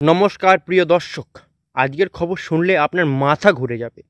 নমস্কার প্রিয় দর্শক, আজকের খবর শুনলে আপনার মাথা ঘুরে যাবে।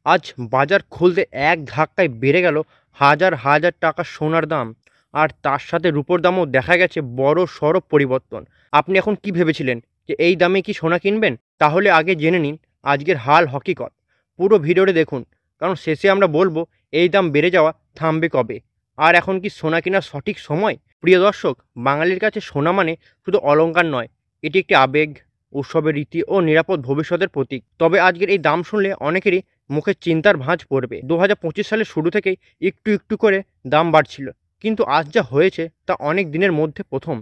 আজ বাজার খুলতে এক ধাক্কায় বেড়ে গেল হাজার হাজার টাকা সোনার দাম, আর তার সাথে রূপোর দামও দেখা গেছে বড় সড় পরিবর্তন। আপনি এখন কি ভেবেছিলেন যে এই দামে কি সোনা কিনবেন? তাহলে আগে জেনে নিন আজকের হাল হকিকত। পুরো ভিডিওটা দেখুন, কারণ শেষে আমরা বলবো এই দাম বেড়ে যাওয়া থামবে কবে, আর এখন কি সোনা কেনার সঠিক সময়। প্রিয় দর্শক, বাঙালির কাছে সোনা মানে শুধু অলংকার নয়, এটি একটি আবেগ, উৎসবের রীতি ও নিরাপদ ভবিষ্যতের প্রতীক। তবে আজকের এই দাম শুনলে অনেকেরই মুখে চিন্তার ভাঁজ পড়বে। 2025 সালের শুরু থেকেই একটু একটু করে দাম বাড়ছিল, কিন্তু আজ যা হয়েছে তা অনেক দিনের মধ্যে প্রথম।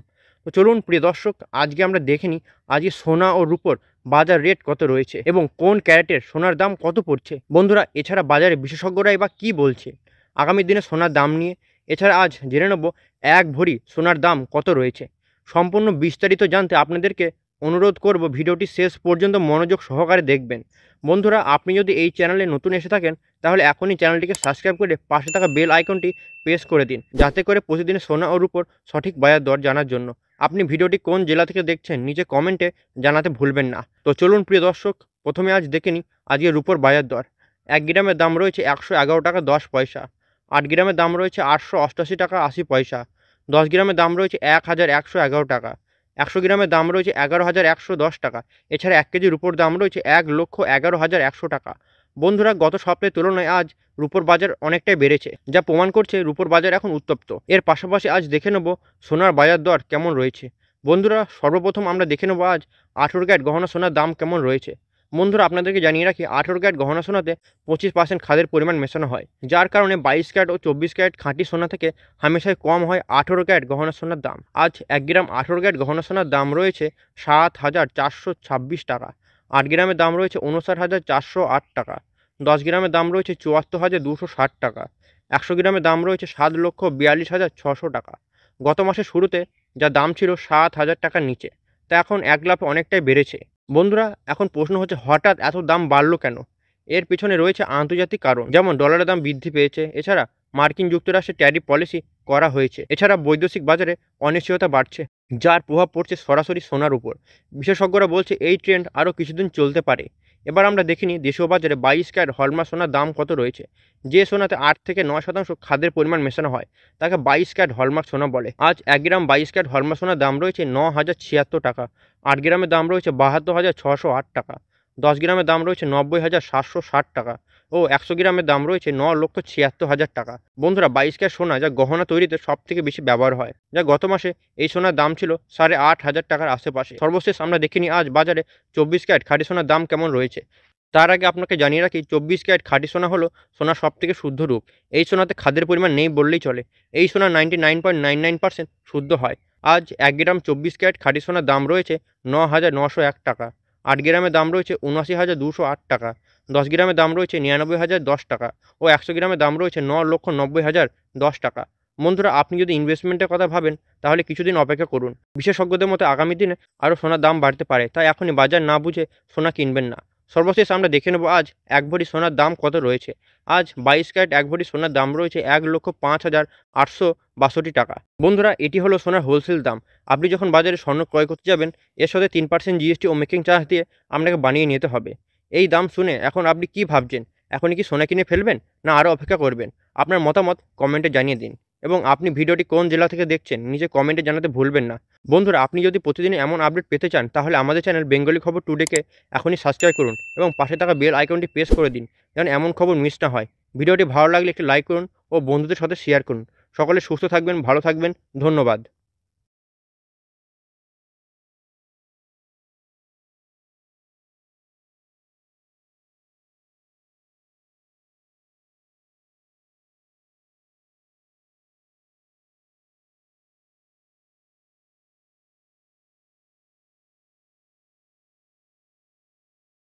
তো চলুন প্রিয় দর্শক, আজকে আমরা দেখে নিই আজকে সোনা ও রূপোর বাজার রেট কত রয়েছে এবং কোন ক্যারেটের সোনার দাম কত পড়ছে। বন্ধুরা, এছাড়া বাজারে বিশেষজ্ঞরাই বা কী বলছে আগামী দিনে সোনার দাম নিয়ে। এছাড়া আজ জেনে নেব এক ভরি সোনার দাম কত রয়েছে। সম্পূর্ণ বিস্তারিত জানতে আপনাদেরকে অনুরোধ করব ভিডিওটি শেষ পর্যন্ত মনোযোগ সহকারে দেখবেন। বন্ধুরা, আপনি যদি এই চ্যানেলে নতুন এসে থাকেন তাহলে এখনই চ্যানেলটিকে সাবস্ক্রাইব করে পাশে থাকা বেল আইকনটি প্রেস করে দিন, যাতে করে প্রতিদিনের সোনা ও রূপোর সঠিক বাজার দর জানার জন্য। আপনি ভিডিওটি কোন জেলা থেকে দেখছেন নিচে কমেন্টে জানাতে ভুলবেন না। তো চলুন প্রিয় দর্শক, প্রথমে আজ দেখে নিই আজকে রূপোর বাজার দর। 1 গ্রামের দাম রয়েছে 111 টাকা 10 পয়সা। 8 গ্রামের দাম রয়েছে 888 টাকা 80 পয়সা। 10 গ্রামের দাম রয়েছে 1111 টাকা। 100 গ্রামের দাম রয়েছে 11,110 টাকা। এছাড়া 1 কেজি রূপোর দাম রয়েছে 1,11,100 টাকা। বন্ধুরা, গত সপ্তাহের তুলনায় আজ রূপোর বাজার অনেকটাই বেড়েছে, যা প্রমাণ করছে রূপোর বাজার এখন উত্তপ্ত। এর পাশাপাশি আজ দেখে নেব সোনার বাজার দর কেমন রয়েছে। বন্ধুরা, সর্বপ্রথম আমরা দেখে নেব আজ 18 ক্যারেট গহনা সোনার দাম কেমন রয়েছে। বন্ধুরা, আপনাদেরকে জানিয়ে রাখি 18 ক্যারেট গহনা সোনাতে 25% খাদের পরিমাণ মেশানো হয়, যার কারণে 22 ক্যারেট ও 24 ক্যারেট খাঁটি সোনা থেকে হামেশাই কম হয় 18 ক্যারেট গহনা সোনার দাম। আজ 1 গ্রাম 18 ক্যারেট গহনা সোনার দাম রয়েছে 7,426 টাকা। 8 গ্রামের দাম রয়েছে 59,408 টাকা। 10 গ্রামের দাম রয়েছে 74,260 টাকা। 100 গ্রামের দাম রয়েছে 7,42,600 টাকা। গত মাসের শুরুতে যা দাম ছিল 7,000 টাকার নিচে, তা এখন এক লাফে অনেকটাই বেড়েছে। বন্ধুরা, এখন প্রশ্ন হচ্ছে হঠাৎ এত দাম বাড়লো কেন? এর পেছনে রয়েছে আন্তর্জাতিক কারণ, যেমন ডলারের দাম বৃদ্ধি পেয়েছে। এছাড়া মার্কিন যুক্তরাষ্ট্রে ট্যারিফ পলিসি করা হয়েছে। এছাড়া বৈদেশিক বাজারে অনিশ্চয়তা বাড়ছে, যার প্রভাব পড়ছে সরাসরি সোনার উপর। বিশেষজ্ঞরা বলছে এই ট্রেন্ড আরও কিছুদিন চলতে পারে। এবার আমরা দেখিনি দেশীয় বাজারে 22 ক্যারেট হলমার্ক সোনার দাম কত রয়েছে। যে সোনাতে 8 থেকে 9% খাদের পরিমাণ মেশানো হয় তাকে 22 ক্যারেট হলমার্ক সোনা বলে। আজ 1 গ্রাম 22 ক্যারেট হলমার্ক সোনার দাম রয়েছে 9,076 টাকা। 8 গ্রামের দাম রয়েছে 72,608 টাকা। 10 গ্রামের দাম রয়েছে 90,760 টাকা ও 100 গ্রামের দাম রয়েছে 9,76,000 টাকা। বন্ধুরা, 22 ক্যারেট সোনা যা গহনা তৈরিতে সবথেকে বেশি ব্যবহার হয়, যা গত মাসে এই সোনার দাম ছিল 8,500 টাকার আশেপাশে। সর্বশেষ আমরা দেখিনি আজ বাজারে 24 ক্যারেট খাঁটি সোনার দাম কেমন রয়েছে। তার আগে আপনাকে জানিয়ে রাখি 24 ক্যারেট খাঁটি সোনা হলো সোনার সবথেকে শুদ্ধ রূপ। এই সোনাতে খাদের পরিমাণ নেই বললেই চলে। এই সোনা 99.99% শুদ্ধ হয়। আজ 1 গ্রাম 24 ক্যারেট খাঁটি সোনার দাম রয়েছে 9,901 টাকা। 8 গ্রামের দাম রয়েছে 79,208 টাকা। 10 গ্রামের দাম রয়েছে 99,010 টাকা ও 100 গ্রামের দাম রয়েছে 9,90,010 টাকা। বন্ধুরা, আপনি যদি ইনভেস্টমেন্টের কথা ভাবেন তাহলে কিছুদিন অপেক্ষা করুন। বিশেষজ্ঞদের মতে আগামী দিনে আরও সোনার দাম বাড়তে পারে, তাই এখনই বাজার না বুঝে সোনা কিনবেন না। সর্বশেষ আমরা দেখে নেব আজ 1 ভরি সোনার দাম কত রয়েছে। আজ 22 ক্যারেট 1 ভরি সোনার দাম রয়েছে 1,05,862 টাকা। বন্ধুরা, এটি হলো সোনার হোলসেল দাম। আপনি যখন বাজারে স্বর্ণ ক্রয় করতে যাবেন এর সাথে 3% জিএসটি ও মেকিং চার্জ দিয়ে আপনাকে বানিয়ে নিতে হবে। এই দাম শুনে এখন আপনি কি ভাবছেন? এখনই কি সোনা কিনে ফেলবেন, না আরও অপেক্ষা করবেন? আপনার মতামত কমেন্টে জানিয়ে দিন এবং আপনি ভিডিওটি কোন জেলা থেকে দেখছেন নিচে কমেন্টে জানাতে ভুলবেন না। বন্ধুরা, আপনি যদি প্রতিদিন এমন আপডেট পেতে চান তাহলে আমাদের চ্যানেল বেঙ্গলি খবর টুডেকে এখনই সাবস্ক্রাইব করুন এবং পাশে থাকা বেল আইকনটি প্রেস করে দিন, যেন এমন খবর মিস না হয়। ভিডিওটি ভালো লাগলে একটি লাইক করুন ও বন্ধুদের সাথে শেয়ার করুন। সকলে সুস্থ থাকবেন, ভালো থাকবেন। ধন্যবাদ।